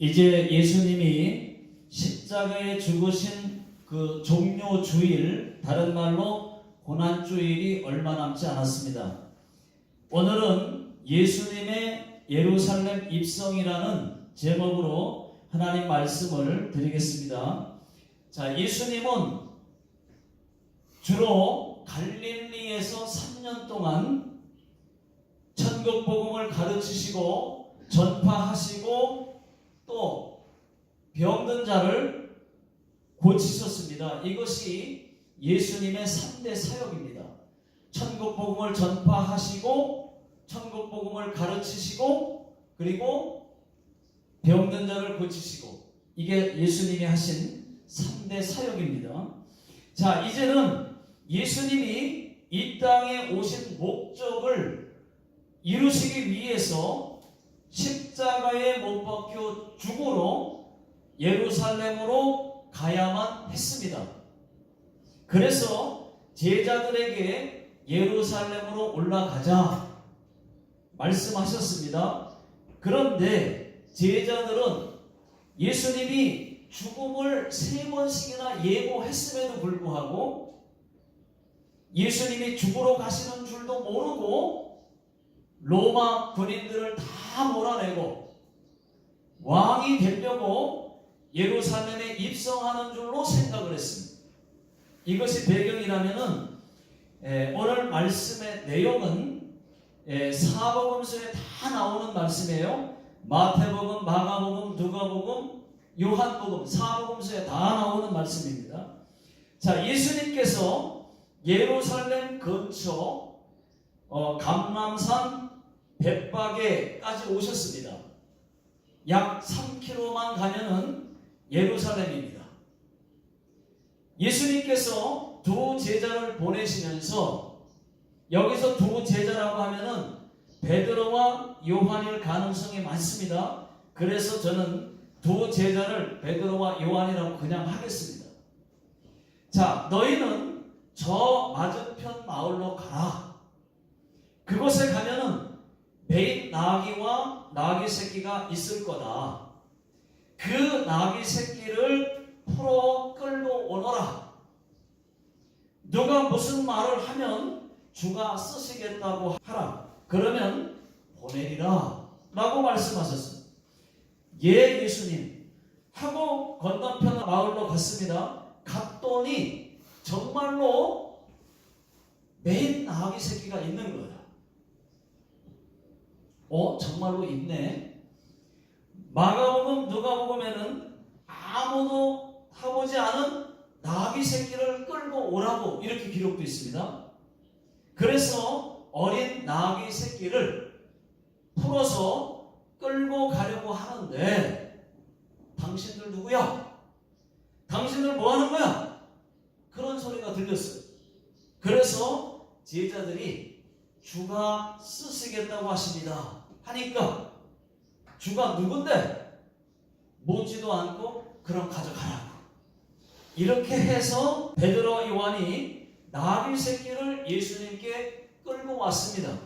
이제 예수님이 십자가에 죽으신 그 종료 주일, 다른 말로 고난 주일이 얼마 남지 않았습니다. 오늘은 예수님의 예루살렘 입성이라는 제목으로 하나님 말씀을 드리겠습니다. 자, 예수님은 주로 갈릴리에서 3년 동안 천국 복음을 가르치시고 전파하시고 또 병든 자를 고치셨습니다. 이것이 예수님의 3대 사역입니다. 천국 복음을 전파하시고 천국 복음을 가르치시고 그리고 병든 자를 고치시고, 이게 예수님이 하신 3대 사역입니다. 자, 이제는 예수님이 이 땅에 오신 목적을 이루시기 위해서 십자가에 못 박혀 죽으러 예루살렘으로 가야만 했습니다. 그래서 제자들에게 예루살렘으로 올라가자 말씀하셨습니다. 그런데 제자들은 예수님이 죽음을 3번씩이나 예고했음에도 불구하고 예수님이 죽으러 가시는 줄도 모르고 로마 군인들을 다 몰아내고 왕이 되려고 예루살렘에 입성하는 줄로 생각을 했습니다. 이것이 배경이라면은 오늘 말씀의 내용은 사복음서에 다 나오는 말씀이에요. 마태복음, 마가복음, 누가복음, 요한복음, 사복음서에 다 나오는 말씀입니다. 자, 예수님께서 예루살렘 근처 감람산 벳바게까지 오셨습니다. 약 3km만 가면은 예루살렘입니다. 예수님께서 두 제자를 보내시면서, 여기서 두 제자라고 하면은 베드로와 요한일 가능성이 많습니다. 그래서 저는 두 제자를 베드로와 요한이라고 그냥 하겠습니다. 자, 너희는 저 맞은편 마을로 가라. 그곳에 가면은 매 나귀와 나귀 새끼가 있을 거다. 그 나귀 새끼를 풀어 끌고 오너라. 누가 무슨 말을 하면 주가 쓰시겠다고 하라. 그러면 보내리라 라고 말씀하셨습니다. 예, 예수님 하고 건너편 마을로 갔습니다. 갔더니 정말로 매 나귀 새끼가 있는 거예요. 정말로 있네. 마가복음, 누가복음에는 아무도 타보지 않은 나귀 새끼를 끌고 오라고 이렇게 기록되어 있습니다. 그래서 어린 나귀 새끼를 풀어서 끌고 가려고 하는데, 당신들 누구야? 당신들 뭐 하는 거야? 그런 소리가 들렸어요. 그래서 제자들이 주가 쓰시겠다고 하십니다 하니까, 주가 누군데? 묻지도 않고 그럼 가져가라고. 이렇게 해서 베드로와 요한이 나귀 새끼를 예수님께 끌고 왔습니다.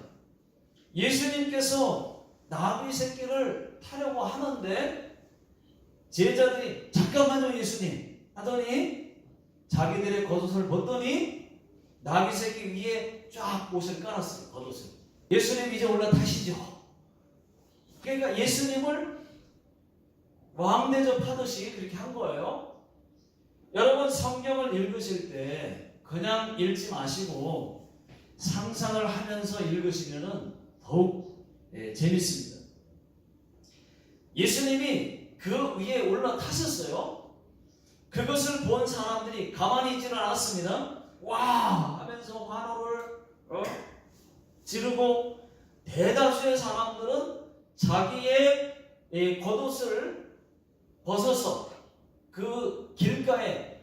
예수님께서 나귀 새끼를 타려고 하는데 제자들이 잠깐만요 예수님 하더니 자기들의 겉옷을 벗더니 나귀 새끼 위에 쫙 옷을 깔았어요. 겉옷을. 예수님 이제 올라타시죠. 그러니까 예수님을 왕 대접하듯이 그렇게 한 거예요. 여러분, 성경을 읽으실 때 그냥 읽지 마시고 상상을 하면서 읽으시면 더욱 재밌습니다. 예수님이 그 위에 올라타셨어요. 그것을 본 사람들이 가만히 있지는 않았습니다. 와 하면서 환호를 지르고, 대다수의 사람들은 자기의 겉옷을 벗어서 그 길가에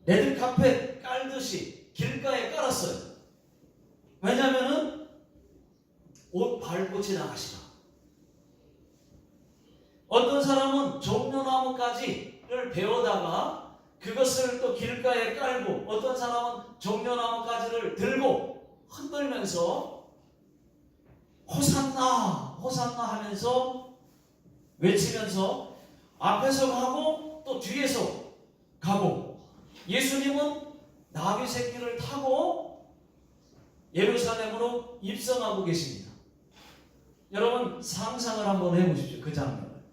레드카펫 깔듯이 길가에 깔았어요. 왜냐하면은 옷 밟고 지나가시라. 어떤 사람은 종려나무가지를 베어다가 그것을 또 길가에 깔고, 어떤 사람은 종려나무가지를 들고 흔들면서 호산나 호산나 하면서 외치면서 앞에서 가고 또 뒤에서 가고, 예수님은 나귀 새끼를 타고 예루살렘으로 입성하고 계십니다. 여러분 상상을 한번 해보십시오. 그 장면을.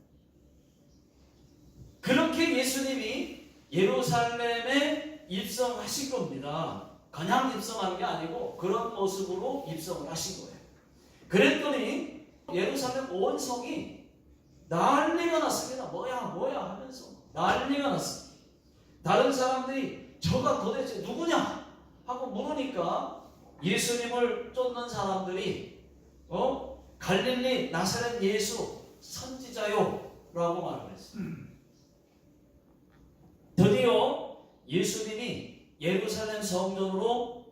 그렇게 예수님이 예루살렘에 입성하신 겁니다. 그냥 입성한 게 아니고 그런 모습으로 입성을 하신 거예요. 그랬더니 예루살렘 온 성이 난리가 났습니다. 뭐야 하면서 난리가 났습니다. 다른 사람들이 저가 도대체 누구냐 하고 물으니까 예수님을 쫓는 사람들이 갈릴리 나사렛 예수 선지자요 라고 말을 했어요. 드디어 예수님이 예루살렘 성전으로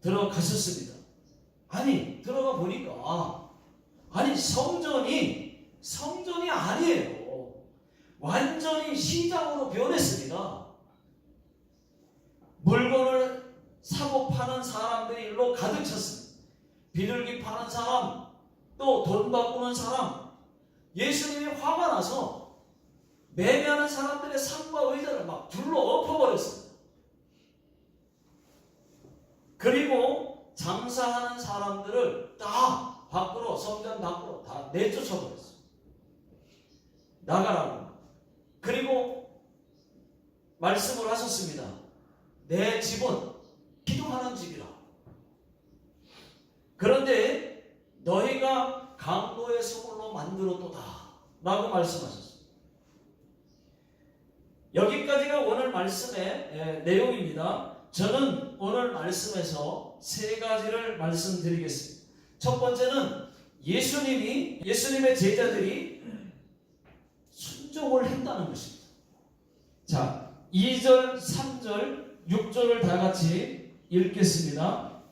들어가셨습니다. 아니 들어가 보니까 성전이 아니에요. 완전히 시장으로 변했습니다. 물건을 사고 파는 사람들이 일로 가득 찼습니다. 비둘기 파는 사람, 또 돈 바꾸는 사람. 예수님이 화가 나서 매매하는 사람들의 상과 의자를 막 불러 엎어버렸습니다. 그리고 장사하는 사람들을 다 밖으로, 성전 밖으로 다 내쫓아버렸어요. 나가라고. 그리고 말씀을 하셨습니다. 내 집은 기도하는 집이라. 그런데 너희가 강도의 소굴로 만들었도다 라고 말씀하셨습니다. 여기까지가 오늘 말씀의 내용입니다. 저는 오늘 말씀에서 세 가지를 말씀드리겠습니다. 첫 번째는 예수님의 제자들이 순종을 했다는 것입니다. 자, 2절, 3절, 6절을 다 같이 읽겠습니다.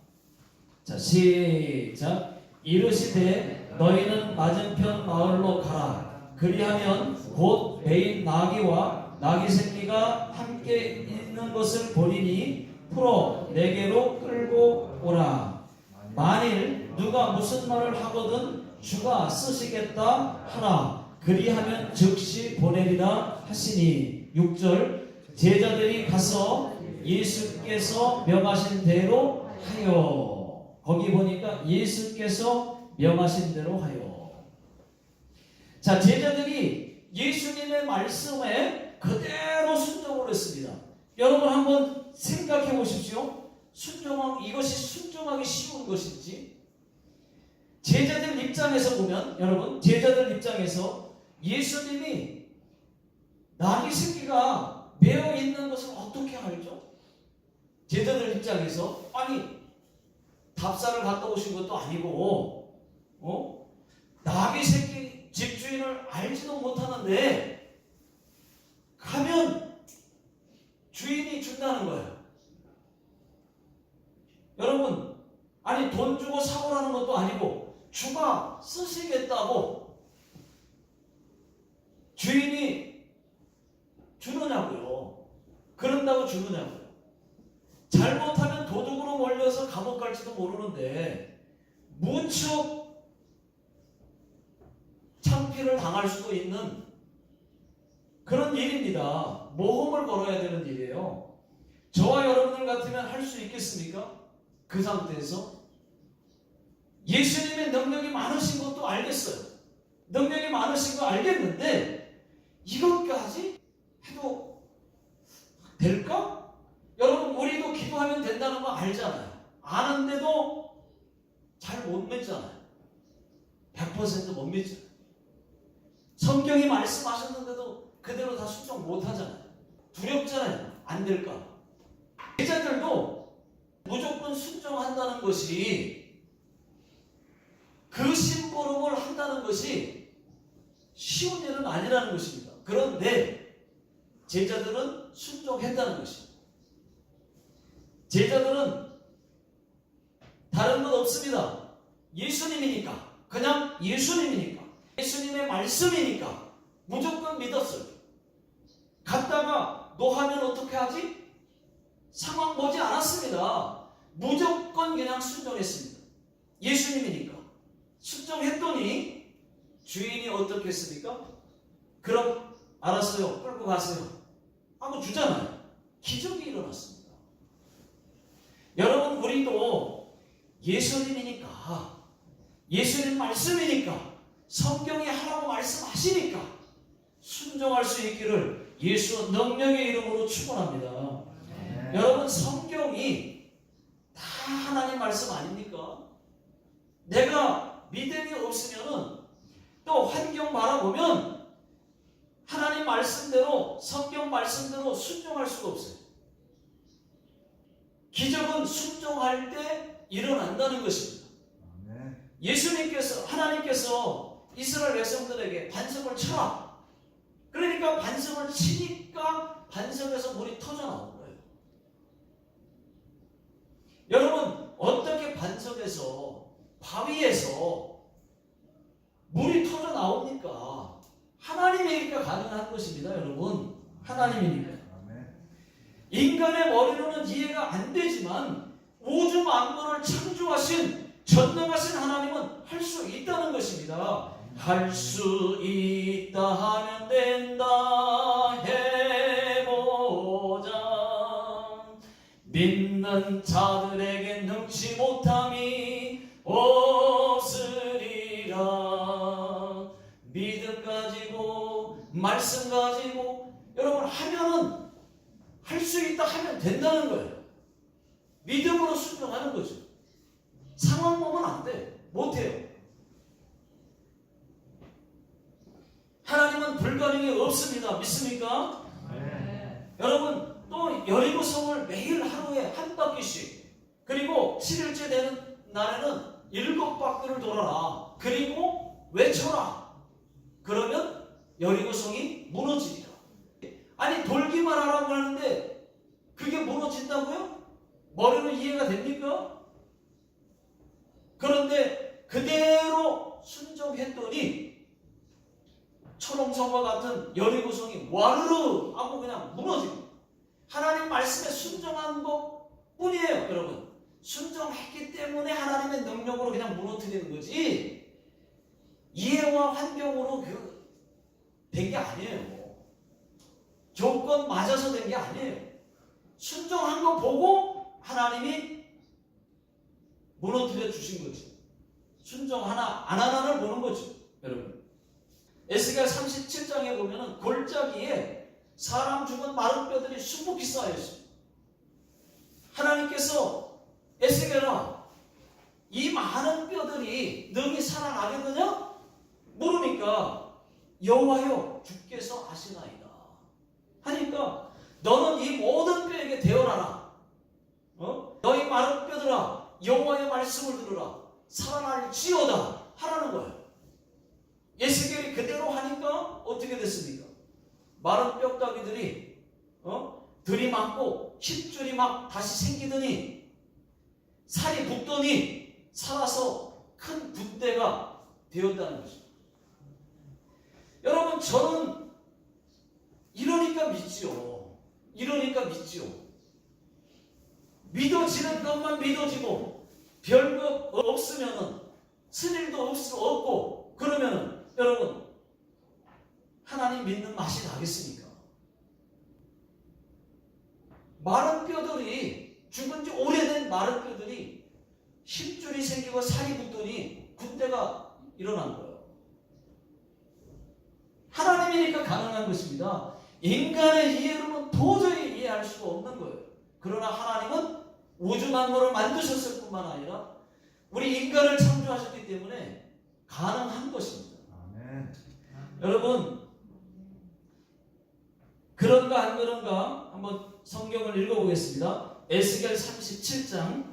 자, 시작. 이르시되 너희는 맞은편 마을로 가라. 그리하면 곧 매인 나귀와 나귀 새끼가 함께 있는 것을 보리니 풀어 내게로 끌고 오라. 만일 누가 무슨 말을 하거든 주가 쓰시겠다 하라. 그리하면 즉시 보내리라 하시니. 6절. 제자들이 가서 예수께서 명하신 대로 하여. 거기 보니까 예수께서 명하신 대로 하여. 자, 제자들이 예수님의 말씀에 그대로 순종을 했습니다. 여러분 한번 생각해 보십시오. 이것이 순종하기 쉬운 것인지. 제자들 입장에서 보면, 여러분 제자들 입장에서 예수님이 나귀 새끼가 매어 있는 것을 어떻게 알죠? 제자들 입장에서 답사를 갔다 오신 것도 아니고 나귀 새끼 집주인을 알지도 못하는데 가면 주인이 준다는 거예요. 여러분 돈 주고 사오라는 것도 아니고 주가 쓰시겠다고 주인이 주느냐고요. 그런다고 주느냐고요. 잘못하면 도둑으로 몰려서 감옥 갈지도 모르는데 무척 창피를 당할 수도 있는 그런 일입니다. 모험을 걸어야 되는 일이에요. 저와 여러분들 같으면 할 수 있겠습니까? 그 상태에서 예수님의 능력이 많으신 것도 알겠어요. 능력이 많으신 거 알겠는데 이것까지 해도 될까? 여러분 우리도 기도하면 된다는 거 알잖아요. 아는데도 잘 못 믿잖아요. 100% 못 믿잖아요. 성경이 말씀하셨는데도 그대로 다 순종 못 하잖아요. 두렵잖아요. 안 될까? 제자들도 무조건 순종한다는 것이, 그 심부름을 한다는 것이 쉬운 일은 아니라는 것입니다. 그런데 제자들은 순종했다는 것입니다. 제자들은 다른 것 없습니다. 예수님이니까, 그냥 예수님이니까, 예수님의 말씀이니까 무조건 믿었어요. 갔다가 노하면 어떻게 하지? 상황 보지 않았습니다. 무조건 그냥 순종했습니다. 예수님이니까. 순종했더니 주인이 어떻게 했습니까? 그럼 알았어요. 끌고 가세요. 하고 주잖아요. 기적이 일어났습니다. 여러분, 우리도 예수님이니까, 예수님 말씀이니까, 성경이 하라고 말씀하시니까 순종할 수 있기를 예수 능력의 이름으로 축원합니다. 여러분, 성경이 다 하나님 말씀 아닙니까? 내가 믿음이 없으면은 또 환경 바라보면 하나님 말씀대로, 성경 말씀대로 순종할 수가 없어요. 기적은 순종할 때 일어난다는 것입니다. 예수님께서, 하나님께서 이스라엘 백성들에게 반석을 쳐라. 그러니까 반석을 치니까 반석에서 물이 터져 나온 거예요. 여러분, 어떻게 반석에서, 바위에서 물이 터져 나옵니까? 하나님이니까 가능한 것입니다. 여러분, 하나님이니까. 인간의 머리로는 이해가 안 되지만 우주 만물을 창조하신 전능하신 하나님은 할 수 있다는 것입니다. 할 수 있다 하면 된다 해보자. 믿는 자들에게 능치 못함이 없으리라. 믿음 가지고 말씀 가지고 여러분 하면은 할 수 있다 하면 된다는 거예요. 믿음으로 순종하는 거죠. 상황 보면 안 돼. 못해요. 하나님은 불가능이 없습니다. 믿습니까? 네. 여러분, 또 여리고성을 매일 하루에 한 바퀴씩, 그리고 7일째 되는 날에는 7바퀴를 돌아라. 그리고 외쳐라. 그러면 여리고성이 무너지리라. 아니, 돌기만 하라고 하는데 그게 무너진다고요? 머리로 이해가 됩니까? 그런데 그대로 순종했더니 초롱성과 같은 여리고성이 와르르 하고 그냥 무너지고, 하나님 말씀에 순종한 것 뿐이에요. 여러분, 순종했기 때문에 하나님의 능력으로 그냥 무너뜨리는 거지, 이해와 환경으로 된 게 아니에요. 조건 맞아서 된 게 아니에요. 순종한 거 보고 하나님이 무너뜨려 주신 거지. 순종 하나 안 하나를 보는 거죠. 여러분, 에스겔 37장에 보면은 골짜기에 사람 죽은 마른 뼈들이 수북히 쌓여 있어요. 하나님께서 에스겔아, 이 많은 뼈들이 능히 살아나겠느냐? 물으니까 여호와여 주께서 아시나이다 하니까, 너는 이 모든 뼈에게 대언하라. 너희 마른 뼈들아, 여호와의 말씀을 들으라. 살아날지어다 하라는 거예요. 에스겔이 그대로 하니까 어떻게 됐습니까? 마른 뼈다귀들이 들이맞고 힘줄이 막 다시 생기더니 살이 붙더니 살아서 큰 군대가 되었다는 거죠. 여러분, 저는 이러니까 믿지요. 이러니까 믿지요. 믿어지는 것만 믿어지고 별거 없으면은, 스릴도 없고 그러면은 여러분, 하나님 믿는 맛이 나겠습니까? 마른 뼈들이, 죽은 지 오래된 마른 뼈들이 힘줄이 생기고 살이 붙더니 군대가 일어난 거예요. 하나님이니까 가능한 것입니다. 인간의 이해로는 도저히 이해할 수가 없는 거예요. 그러나 하나님은 우주 만물을 만드셨을 뿐만 아니라 우리 인간을 창조하셨기 때문에 가능한 것입니다. 아멘. 여러분, 그런가 안 그런가 한번 성경을 읽어보겠습니다. 에스겔 37장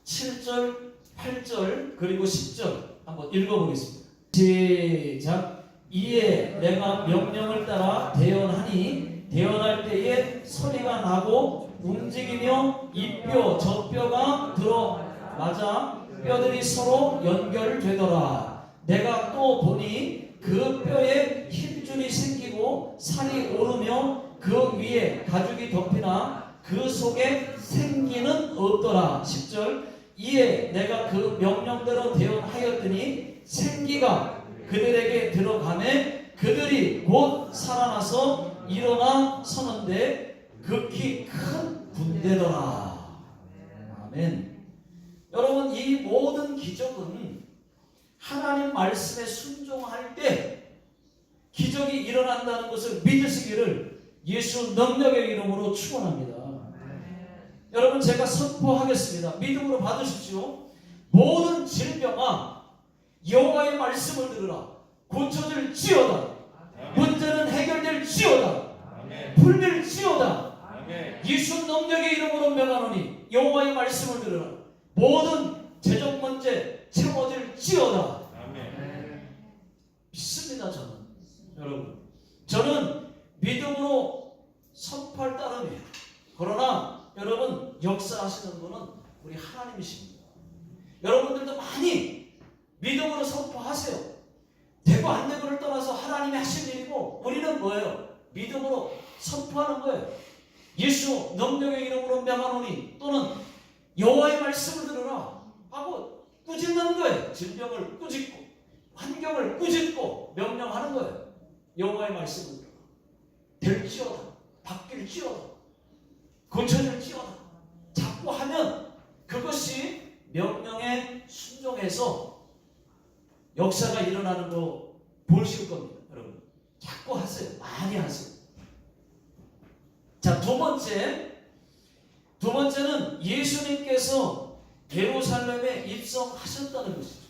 7절, 8절 그리고 10절 한번 읽어보겠습니다. 시작. 이에 내가 명령을 따라 대언하니 대언할 때에 소리가 나고 움직이며 이 뼈 저 뼈가 들어맞아 뼈들이 서로 연결되더라. 내가 또 보니 그 뼈에 힘줄이 생기고 살이 오르며 그 위에 가죽이 덮이나 그 속에 생기는 없더라. 10절. 이에 내가 그 명령대로 대언하였더니 생기가 그들에게 들어가매 그들이 곧 살아나서 일어나 서는데 극히 큰 군대더라. 아멘. 여러분, 이 모든 기적은 하나님 말씀에 순종할 때 기적이 일어난다는 것을 믿으시기를 예수 능력의 이름으로 축원합니다. 여러분, 제가 선포하겠습니다. 믿음으로 받으십시오. 모든 질병아, 여호와의 말씀을 들으라. 고쳐질지어다. 문제는 해결될지어다. 풀릴지어다. 예수 능력의 이름으로 명하노니 여호와의 말씀을 들으라. 모든 재정 문제 채워질지어다. 믿습니다. 저는 믿음으로 선포할 따름이에요. 그러나 여러분, 역사하시는 분은 우리 하나님이십니다. 여러분들도 많이 믿음으로 선포하세요. 되고 안 되고를 떠나서 하나님이 하신 일이고, 우리는 뭐예요? 믿음으로 선포하는 거예요. 예수 능력의 이름으로 명하노니, 또는 여호와의 말씀을 들으라 하고 꾸짖는 거예요. 질병을 꾸짖고 환경을 꾸짖고 명령하는 거예요. 여호와의 말씀을 들으라. 될지어다. 바뀔지어다. 고쳐질지어다. 자꾸 하면 그것이 명령에 순종해서 역사가 일어나는 거 보실 겁니다. 여러분, 자꾸 하세요. 많이 하세요. 자, 두 번째는 예수님께서 예루살렘에 입성하셨다는 것이죠.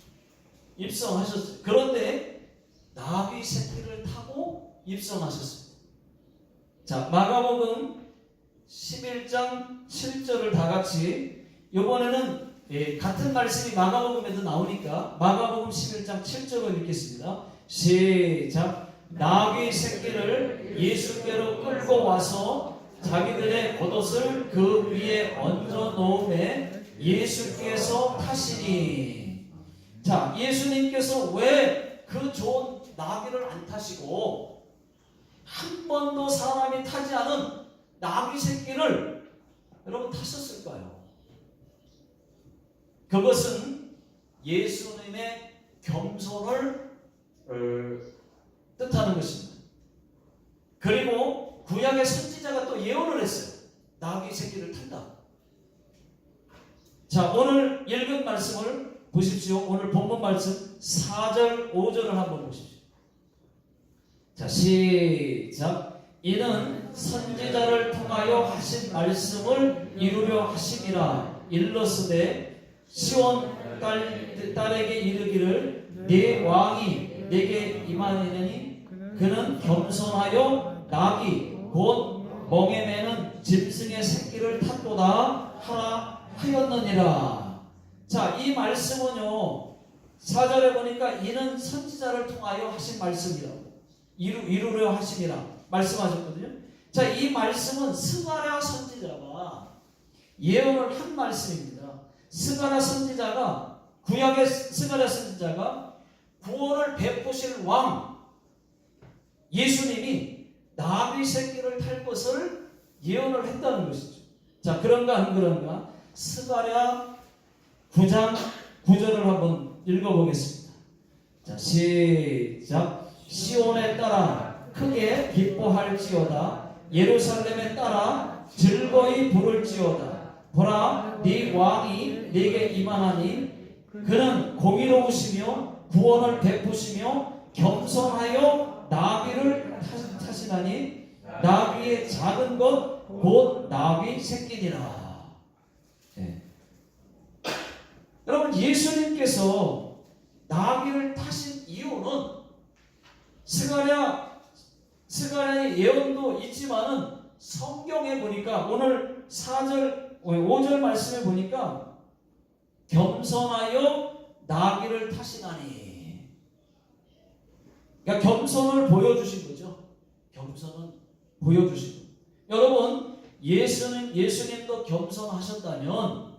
입성하셨어요. 그런데 나귀 새끼를 타고 입성하셨습니다. 자, 마가복음 11장 7절을 다 같이, 이번에는 같은 말씀이 마가복음에도 나오니까 마가복음 11장 7절을 읽겠습니다. 시작. 나귀 새끼를 예수께로 끌고 와서 자기들의 겉옷을 그 위에 얹어 놓음에 예수께서 타시니. 자, 예수님께서 왜 그 좋은 나귀를 안 타시고 한 번도 사람이 타지 않은 나귀 새끼를 여러분 타셨을까요? 그것은 예수님의 겸손을 뜻하는 것입니다. 그리고 구약의 선지자가 또 예언을 했어요. 나귀 새끼를 탄다. 자, 오늘 읽은 말씀을 보십시오. 오늘 본문 말씀 4절 5절을 한번 보십시오. 자, 시작. 이는 선지자를 통하여 하신 말씀을 이루려 하심이라. 일러스되 시온 딸에게 이르기를 네 왕이 내게 임하느니 그는 겸손하여 나귀 곧 멍에 매는 짐승의 새끼를 탔도다 하라 하였느니라. 자, 이 말씀은요, 4절에 보니까 이는 선지자를 통하여 하신 말씀이라고, 이루려 하심이라 말씀하셨거든요. 자, 이 말씀은 스가랴 선지자가 예언을 한 말씀입니다. 스가랴 선지자가, 구약의 스가랴 선지자가 구원을 베푸실 왕 예수님이 나귀 새끼를 탈 것을 예언을 했다는 것이죠. 자, 그런가 안 그런가? 스가랴 9장 9절을 한번 읽어보겠습니다. 자, 시작. 시온에 따라 크게 기뻐할지어다. 예루살렘에 따라 즐거이 부를지어다. 보라, 네 왕이 네게 임하나니 그는 공의로우시며 구원을 베푸시며 겸손하여 나귀를 타시나니 나귀의 작은 것 곧 나귀 새끼니라. 네. 여러분, 예수님께서 나귀를 타신 이유는 스가랴의 예언도 있지만은 성경에 보니까 오늘 4절 5절 말씀에 보니까 겸손하여 나귀를 타시나니, 그러니까 겸손을 보여주신 거죠. 겸손은 보여주신 거. 여러분, 예수님도 겸손하셨다면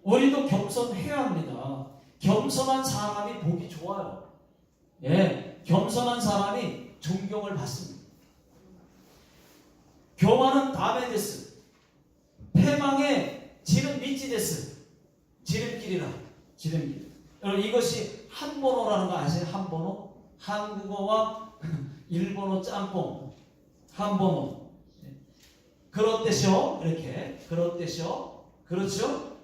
우리도 겸손해야 합니다. 겸손한 사람이 보기 좋아요. 예, 겸손한 사람이 존경을 받습니다. 교만은 다음에 됐어. 패망의 지름 밑이 됐어. 지름길이라. 지름길. 여러분, 이것이 한번호라는 거 아세요? 한번호? 한국어와 일본어 짬뽕, 한번어. 그렇대쇼. 이렇게. 그렇대쇼. 그렇죠?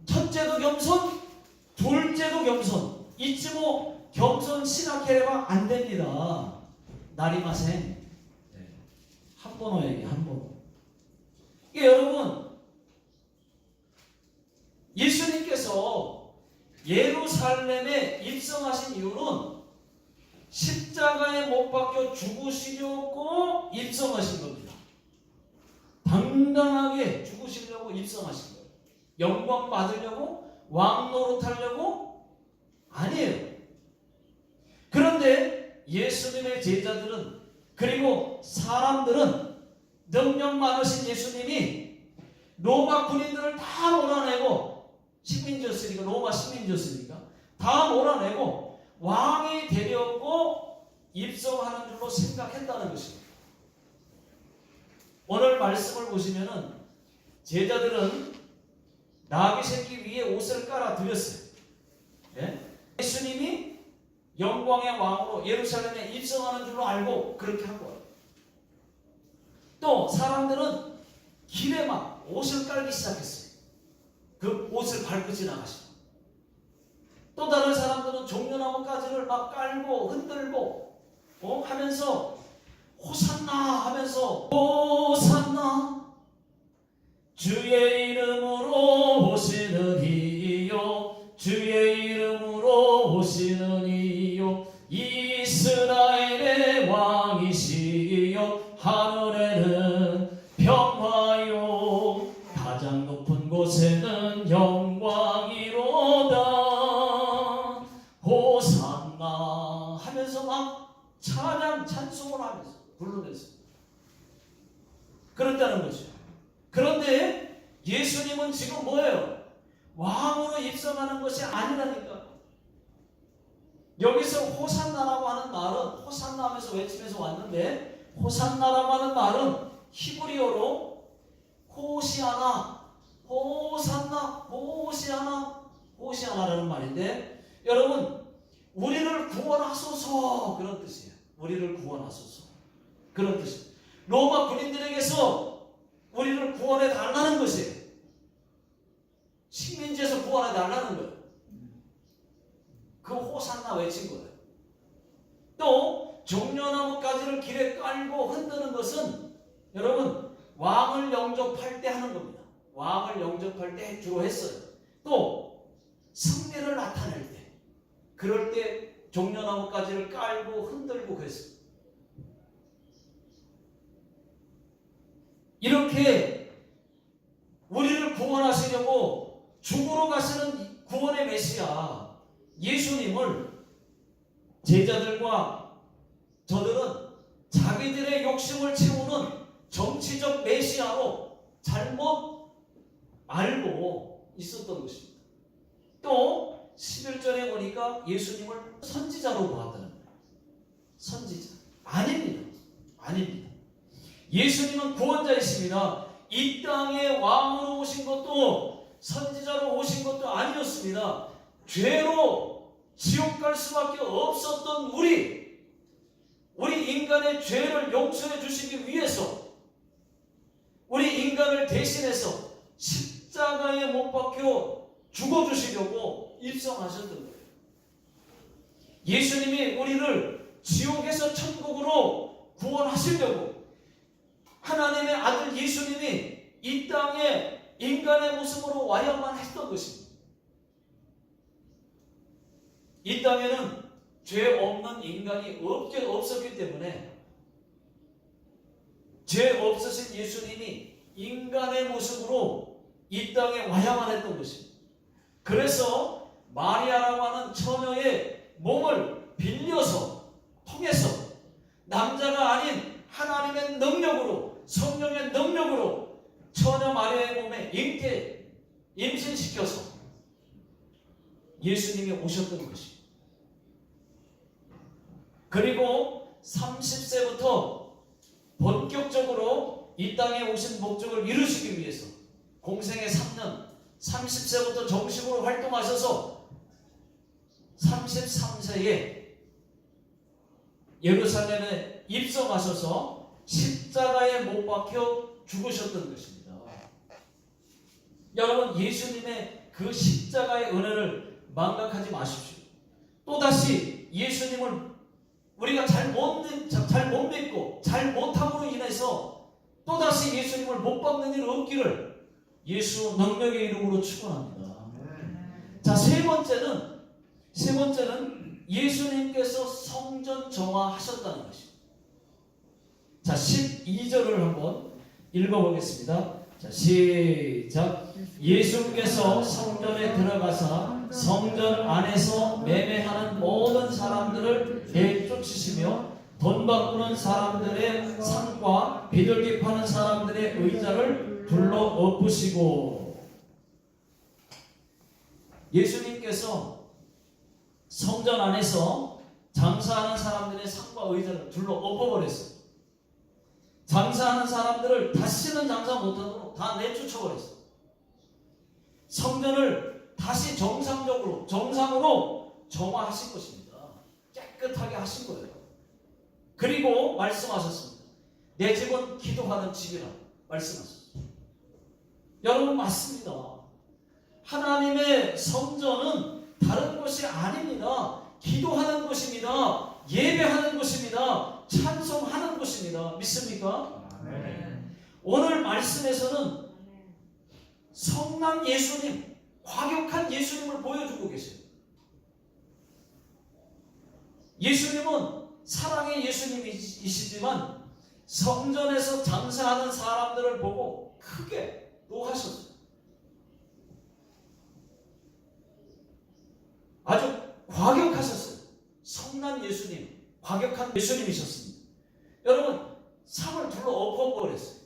첫째도 겸손, 둘째도 겸손. 잊지 뭐 겸손 신학해가 안 됩니다. 나리마생. 한번어 얘기, 한번어. 이게 여러분, 예수님께서 예루살렘에 입성하신 이유는 십자가에 못 박혀 죽으시려고 입성하신 겁니다. 당당하게 죽으시려고 입성하신 거예요. 영광 받으려고, 왕 노릇하려고? 아니에요. 그런데 예수님의 제자들은, 그리고 사람들은, 능력 많으신 예수님이 로마 군인들을 다 몰아내고, 식민지였으니까, 로마 식민지였으니까 다 몰아내고 왕이 되려고 입성하는 줄로 생각했다는 것입니다. 오늘 말씀을 보시면은 제자들은 나귀 새끼 위에 옷을 깔아 드렸어요. 예수님이 영광의 왕으로 예루살렘에 입성하는 줄로 알고 그렇게 한 거예요. 또 사람들은 길에 막 옷을 깔기 시작했어요. 그 옷을 밟고 지나가시고, 또 다른 사람들은 종려나무 가지를 막 깔고 흔들고 하면서 호산나 하면서 호산나 주의 이름으로 오시는 이요 주의 이름으로 오시는 이요 이스라엘의 왕이시요 하늘에는 평화요 가장 높은 곳에는 영광이로다 호산나 하면서 막 찬양 찬송을 하면서 불러냈습니다. 그렇다는 거죠. 그런데 예수님은 지금 뭐예요? 왕으로 입성하는 것이 아니라니까. 여기서 호산나라고 하는 말은 호산나 하면서 외치면서 왔는데, 호산나라고 하는 말은 히브리어로 호시아나, 호산나, 호시아나, 호시아나라는 말인데, 여러분 우리를 구원하소서 그런 뜻이에요. 우리를 구원하소서 그런 뜻이에요. 로마 군인들에게서 우리를 구원해 달라는 것이에요. 식민지에서 구원해 달라는 거예요. 그 호산나 외친 거예요. 또 종려나무 가지를 길에 깔고 흔드는 것은 여러분 왕을 영접할 때 하는 겁니다. 왕을 영접할 때 주로 했어요. 또 승리를 나타낼 때, 그럴 때 종려나무 가지를 깔고 흔들고 그랬어요. 이렇게 우리를 구원하시려고 죽으러 가시는 구원의 메시아 예수님을 제자들과 저들은 자기들의 욕심을 채우는 정치적 메시아로 잘못 알고 있었던 것입니다. 또 11절에 보니까 예수님을 선지자로 보았다는 거예요. 선지자. 아닙니다. 아닙니다. 예수님은 구원자이십니다. 이 땅에 왕으로 오신 것도 선지자로 오신 것도 아니었습니다. 죄로 지옥 갈 수밖에 없었던 우리 인간의 죄를 용서해 주시기 위해서 우리 인간을 대신해서 십자가에 못 박혀 죽어주시려고 입성하셨던 거예요. 예수님이 우리를 지옥에서 천국으로 구원하시려고 하나님의 아들 예수님이 이 땅에 인간의 모습으로 와야만 했던 것입니다. 이 땅에는 죄 없는 인간이 없었기 때문에 죄 없으신 예수님이 인간의 모습으로 이 땅에 와야만 했던 것입니다. 그래서 마리아라고 하는 처녀의 몸을 빌려서 통해서 남자가 아닌 하나님의 능력으로 성령의 능력으로 처녀 마리아의 몸에 임신시켜서 예수님이 오셨던 것입니다. 그리고 30세부터 본격적으로 이 땅에 오신 목적을 이루시기 위해서 공생의 3년 30세부터 정식으로 활동하셔서 33세에 예루살렘에 입성하셔서 십자가에 못 박혀 죽으셨던 것입니다. 여러분, 예수님의 그 십자가의 은혜를 망각하지 마십시오. 또다시 예수님을 우리가 잘 못 믿고 잘 못함으로 인해서 또다시 예수님을 못 박는 일 없기를 예수 능력의 이름으로 축원합니다. 자, 세 번째는 예수님께서 성전 정화하셨다는 것입니다. 자, 12절을 한번 읽어보겠습니다. 자, 시작. 예수께서 성전에 들어가사 성전 안에서 매매하는 모든 사람들을 내쫓으시며 돈 바꾸는 사람들의 상과 비둘기 파는 사람들의 의자를 불러 엎으시고, 예수님께서 성전 안에서 장사하는 사람들의 상과 의자를 둘러 엎어버렸어요. 장사하는 사람들을 다시는 장사 못하도록 다 내쫓아버렸어요. 성전을 다시 정상으로 정화하신 것입니다. 깨끗하게 하신 거예요. 그리고 말씀하셨습니다. 내 집은 기도하는 집이라 말씀하셨습니다. 여러분, 맞습니다. 하나님의 성전은 다른 것이 아닙니다. 기도하는 곳입니다. 예배하는 곳입니다. 찬송하는 곳입니다. 믿습니까? 아멘. 오늘 말씀에서는 성난 예수님, 과격한 예수님을 보여주고 계세요. 예수님은 사랑의 예수님이시지만 성전에서 장사하는 사람들을 보고 크게 노하셨어요. 아주 과격하셨어요. 성난 예수님, 과격한 예수님이셨습니다. 여러분, 상을 둘러 엎어버렸어요.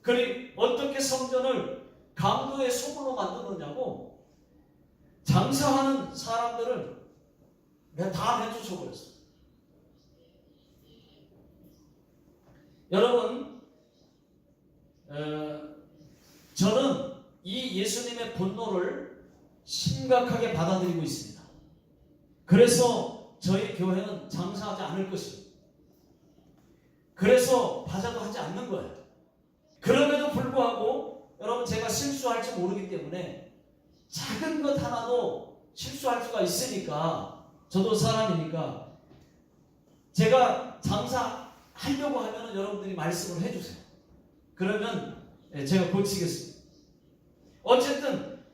그리고 어떻게 성전을 강도의 소굴로 만들었냐고, 장사하는 사람들을 다 내쫓아버렸어요. 여러분, 저는 이 예수님의 분노를 심각하게 받아들이고 있습니다. 그래서 저희 교회는 장사하지 않을 것입니다. 그래서 바자도 하지 않는 거예요. 그럼에도 불구하고 여러분, 제가 실수할지 모르기 때문에 작은 것 하나도 실수할 수가 있으니까, 저도 사람이니까 제가 장사하려고 하면 여러분들이 말씀을 해주세요. 그러면 제가 고치겠습니다. 어쨌든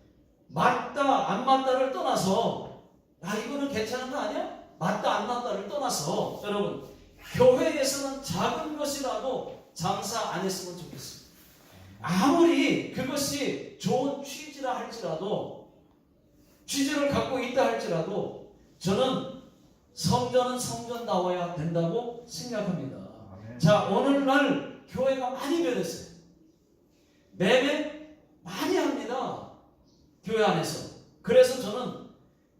맞다 안 맞다를 떠나서, 이거는 괜찮은 거 아니야? 맞다 안 맞다를 떠나서 여러분, 교회에서는 작은 것이라도 장사 안 했으면 좋겠습니다. 아무리 그것이 좋은 취지라 할지라도, 취지를 갖고 있다 할지라도 저는 성전은 성전다워야 된다고 생각합니다. 아멘. 자, 오늘날 교회가 많이 변했어요. 매매 많이 합니다. 교회 안에서. 그래서 저는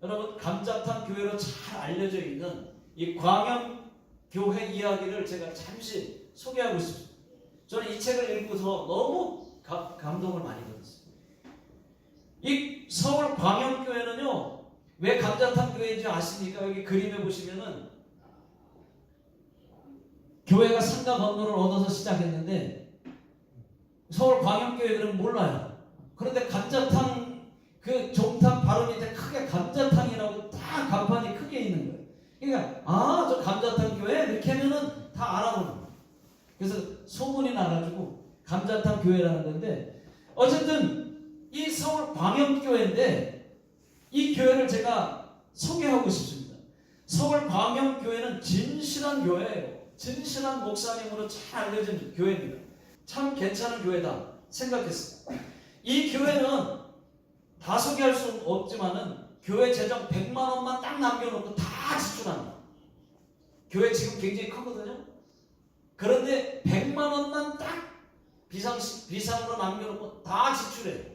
여러분, 감자탕 교회로 잘 알려져 있는 이 광영교회 이야기를 제가 잠시 소개하고 싶습니다. 저는 이 책을 읽고서 너무 감동을 많이 받았어요. 이 서울 광영교회는요, 왜 감자탕 교회인지 아십니까? 여기 그림에 보시면은 교회가 상가 건물을 얻어서 시작했는데 서울 광영교회 그러면 몰라요. 그런데 감자탕 그 종탑 바로 밑에 크게 감자탕이라고 다 간판이 크게 있는 거예요. 그러니까 저 감자탕 교회 이렇게 하면은 다 알아보는 거예요. 그래서 소문이 나가지고 감자탕 교회라는 건데, 어쨌든 이 서울 광영교회인데 이 교회를 제가 소개하고 싶습니다. 서울 광영교회는 진실한 교회예요. 진실한 목사님으로 잘 알려진 교회입니다. 참 괜찮은 교회다 생각했습니다. 이 교회는 다 소개할 수 없지만은 교회 재정 100만 원만 딱 남겨놓고 다 지출합니다. 교회 지금 굉장히 크거든요. 그런데 100만 원만 딱 비상으로 남겨놓고 다 지출해요.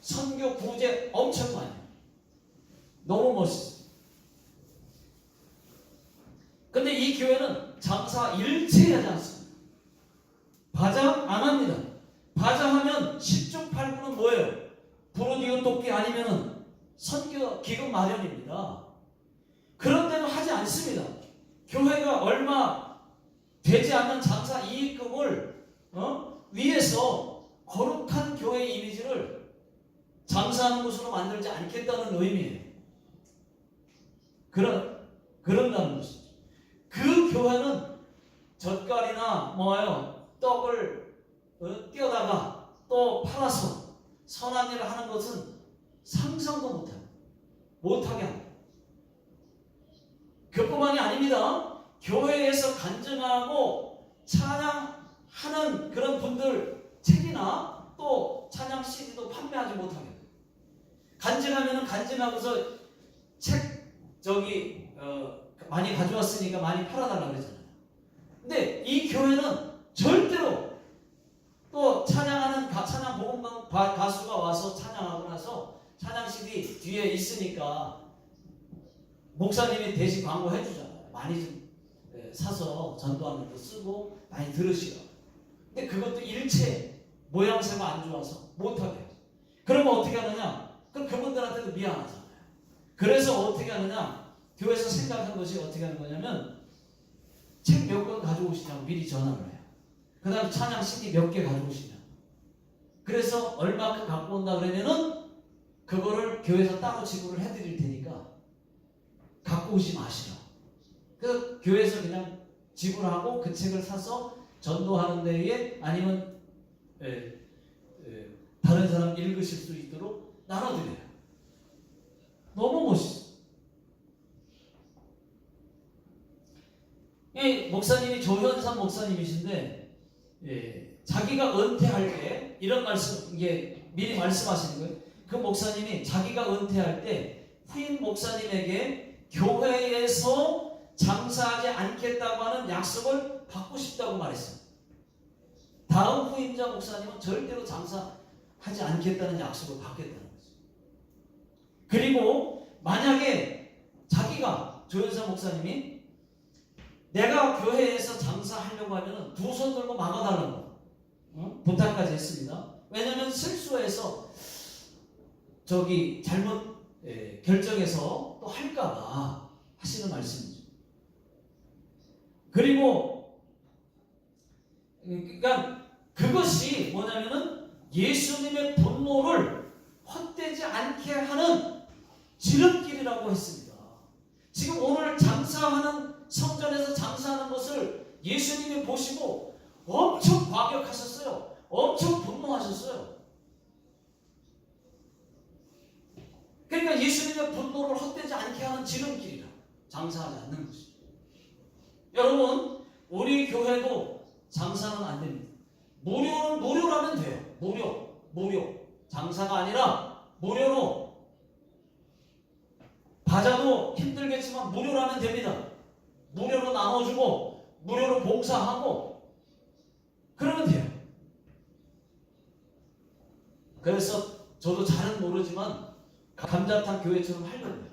선교 구제 엄청 많이 해요. 너무 멋있어요. 근데 이 교회는 장사 일체하지 않습니다. 바자 안 합니다. 바자하면 10중 8구는 뭐예요? 부르디오 돕기 아니면은 선교 기금 마련입니다. 그런데도 하지 않습니다. 교회가 얼마 되지 않는 장사 이익금을 위해서 거룩한 교회 이미지를 장사하는 곳으로 만들지 않겠다는 의미예요. 그런다는 것이죠. 그 교회는 젓갈이나 떡을 띄어다가 또 팔아서 선한 일을 하는 것은 상상도 못하게 합니다. 그뿐만이 아닙니다. 교회에서 간증하고 찬양하는 그런 분들 책이나 또 찬양 CD도 판매하지 못하게 합니다. 간증하면은 간증하고서 책 많이 가져왔으니까 많이 팔아달라고 그러잖아요. 근데 이 교회는 절대로 또 찬양 복음 가수가 와서 찬양하고 나서 찬양 CD 뒤에 있으니까 목사님이 대신 광고해 주잖아요. 많이 좀 사서 전도하는 거 쓰고 많이 들으시라고. 근데 그것도 일체 모양새가 안 좋아서 못하게 해요. 그러면 어떻게 하느냐? 그럼 그분들한테도 미안하잖아요. 그래서 어떻게 하느냐? 교회에서 생각한 것이 어떻게 하는 거냐면 책 몇 권 가져오시냐고 미리 전화를 해요. 그 다음에 찬양 CD 몇 개 가져오시냐고. 그래서 얼마큼 갖고 온다 그러면은 그거를 교회에서 따로 지불을 해드릴 테니까 갖고 오지 마시라. 그래서 교회에서 그냥 지불하고 그 책을 사서 전도하는 데에 아니면 다른 사람 읽으실 수 있도록 나눠드려요. 너무 멋있어. 이 목사님이 조현삼 목사님이신데 자기가 은퇴할 때 이런 말씀 이게 미리 말씀하시는 거예요. 그 목사님이 자기가 은퇴할 때 후임 목사님에게 교회에서 장사하지 않겠다고 하는 약속을 받고 싶다고 말했어요. 다음 후임자 목사님은 절대로 장사하지 않겠다는 약속을 받겠다는 거죠. 그리고 만약에 자기가 조현삼 목사님이 내가 교회에서 장사하려고 하면 두 손 들고 막아달라고 부탁까지 했습니다. 왜냐하면 실수해서 잘못 결정해서 또 할까봐 하시는 말씀이죠. 그리고 그러니까 그것이 뭐냐면은 예수님의 분노를 헛되지 않게 하는 지름길이라고 했습니다. 지금 오늘 장사하는 성전에서 장사하는 것을 예수님이 보시고 엄청 과격하셨어요. 엄청 분노하셨어요. 그러니까 예수님의 분노를 헛되지 않게 하는 지름길이라 장사하지 않는 것이죠. 여러분 우리 교회도 장사는 안 됩니다. 무료라면 돼요. 무료 장사가 아니라 무료로 바자도 힘들겠지만 무료라면 됩니다. 무료로 나눠주고 무료로 봉사하고 그러면 돼요. 그래서 저도 잘은 모르지만 감자탕 교회처럼 하려고요.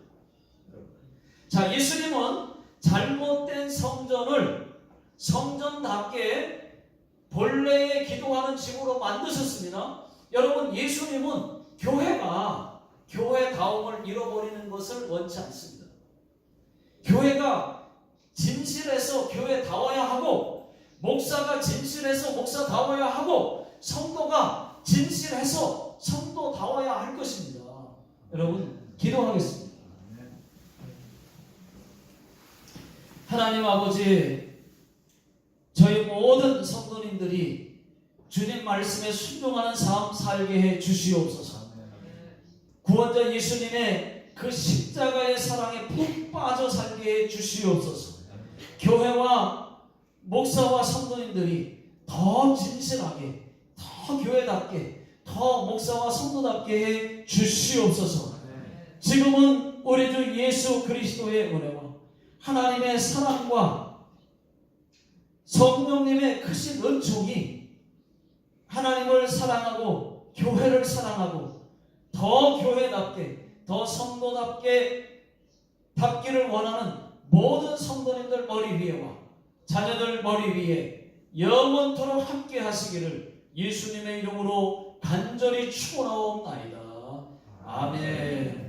자, 예수님은 잘못된 성전을 성전답게 본래의 기도하는 집으로 만드셨습니다. 여러분 예수님은 교회가 교회다움을 잃어버리는 것을 원치 않습니다. 교회가 진실해서 교회다워야 하고 목사가 진실해서 목사다워야 하고 성도가 진실해서 성도다워야 할 것입니다. 여러분 기도하겠습니다. 하나님 아버지, 저희 모든 성도님들이 주님 말씀에 순종하는 삶 살게 해 주시옵소서. 구원자 예수님의 그 십자가의 사랑에 푹 빠져 살게 해 주시옵소서. 교회와 목사와 성도님들이 더 진실하게, 더 교회답게, 더 목사와 성도답게 해 주시옵소서. 지금은 우리 주 예수 그리스도의 은혜와 하나님의 사랑과 성령님의 크신 은총이 하나님을 사랑하고 교회를 사랑하고 더 교회답게, 더 성도답게 답기를 원하는 모든 성도님들 머리 위에와 자녀들 머리 위에 영원토록 함께 하시기를 예수님의 이름으로 간절히 축원하옵나이다. 아멘.